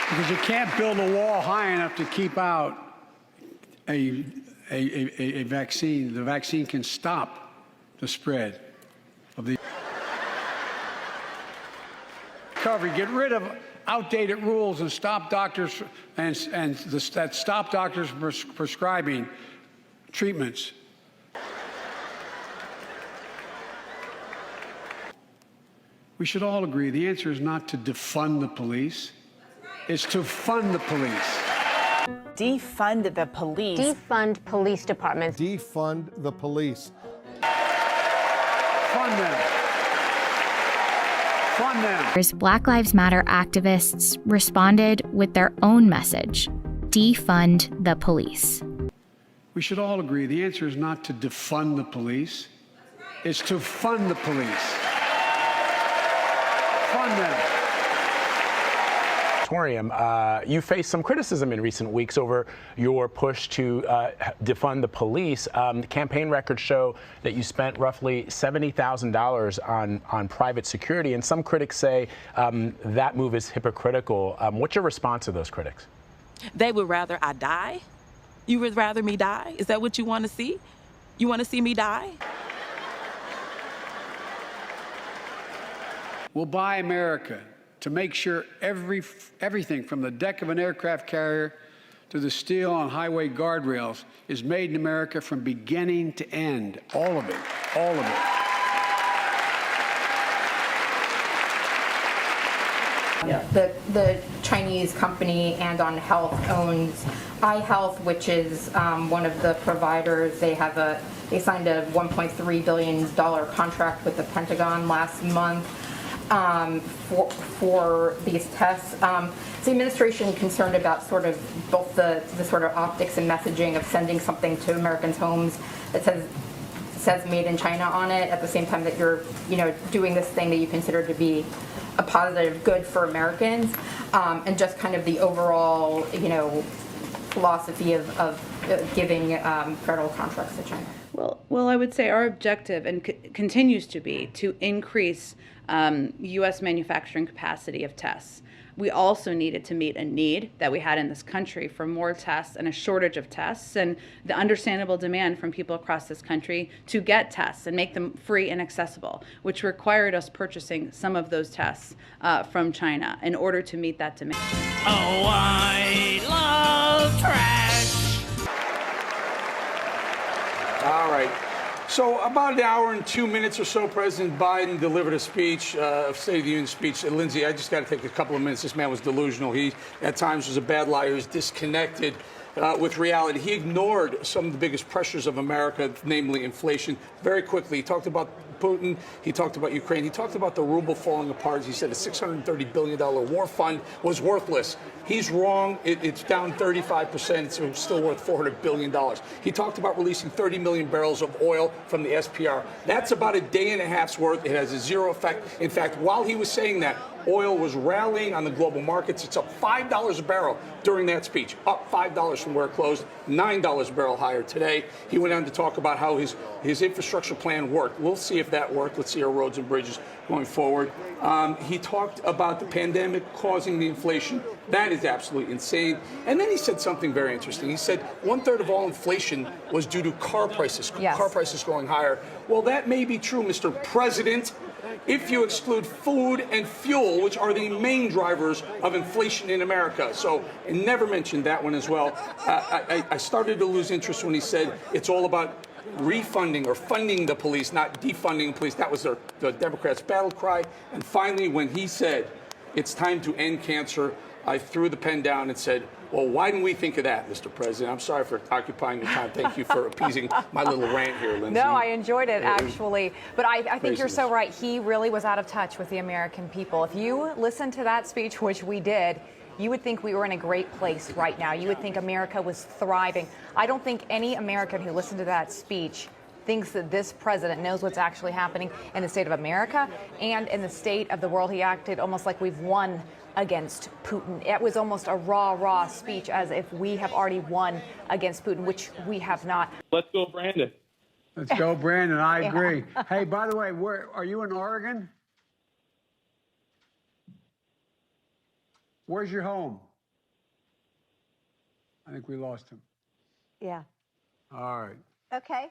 Because you can't build a wall high enough to keep out a vaccine. The vaccine can stop the spread of the recovery. Get rid of outdated rules and stop doctors that stop doctors from prescribing treatments. We should all agree the answer is not to defund the police. It's to fund the police. Defund the police. Defund police departments. Defund the police. Fund them. Fund them. Black Lives Matter activists responded with their own message: defund the police. We should all agree the answer is not to defund the police. It's to fund the police. Fund them. You faced some criticism in recent weeks over your push to defund the police. Campaign records show that you spent roughly $70,000 on private security, and some critics say that move is hypocritical. What's your response to those critics? They would rather I die? You would rather me die? Is that what you want to see? You want to see me die? We'll buy America to make sure everything from the deck of an aircraft carrier to the steel on highway guardrails is made in America from beginning to end. All of it. All of it. Yeah. The Chinese company Andon Health owns iHealth, which is one of the providers. They signed a $1.3 billion contract with the Pentagon last month for these tests. The administration concerned about sort of both the sort of optics and messaging of sending something to Americans' homes that says made in China on it, at the same time that you're doing this thing that you consider to be a positive good for Americans, and just kind of the overall philosophy of giving federal contracts to China. Well, I would say our objective continues to be to increase U.S. manufacturing capacity of tests. We also needed to meet a need that we had in this country for more tests and a shortage of tests, and the understandable demand from people across this country to get tests and make them free and accessible, which required us purchasing some of those tests from China in order to meet that demand. Oh, I love trash. All right. So about an hour and 2 minutes or so, President Biden delivered a speech, a State of the Union speech. Lindsay, I just got to take a couple of minutes. This man was delusional. He, at times, was a bad liar. He was disconnected with reality. He ignored some of the biggest pressures of America, namely inflation, very quickly. He talked about Putin. He talked about Ukraine. He talked about the ruble falling apart. He said a $630 billion war fund was worthless. He's wrong. It's down 35%. It's still worth $400 billion. He talked about releasing 30 million barrels of oil from the SPR. That's about a day and a half's worth. It has a zero effect. In fact, while he was saying that, oil was rallying on the global markets. It's up $5 a barrel during that speech, up $5 from where it closed, $9 a barrel higher today. He went on to talk about how his infrastructure plan worked. We'll see if that worked. Let's see our roads and bridges going forward. He talked about the pandemic causing the inflation. That is absolutely insane. And then he said something very interesting. He said 1/3 of all inflation was due to car prices, car prices going higher. Well, that may be true, Mr. President, if you exclude food and fuel, which are the main drivers of inflation in America. So I never mentioned that one as well. I started to lose interest when he said it's all about refunding or funding the police, not defunding the police. That was the Democrats' battle cry. And finally, when he said it's time to end cancer, I threw the pen down and said, well, why didn't we think of that, Mr. President? I'm sorry for occupying your time. Thank you for appeasing my little rant here, Lindsay. No, I enjoyed it, actually. But I think you're so right. He really was out of touch with the American people. If you listen to that speech, which we did, you would think we were in a great place right now. You would think America was thriving. I don't think any American who listened to that speech thinks that this president knows what's actually happening in the state of America and in the state of the world. He acted almost like we've won against Putin. It was almost a raw speech, as if we have already won against Putin, which we have not. Let's go, Brandon. Let's go, Brandon. I agree. Hey, by the way, where are you in Oregon? Where's your home? I think we lost him. Yeah. All right. Okay.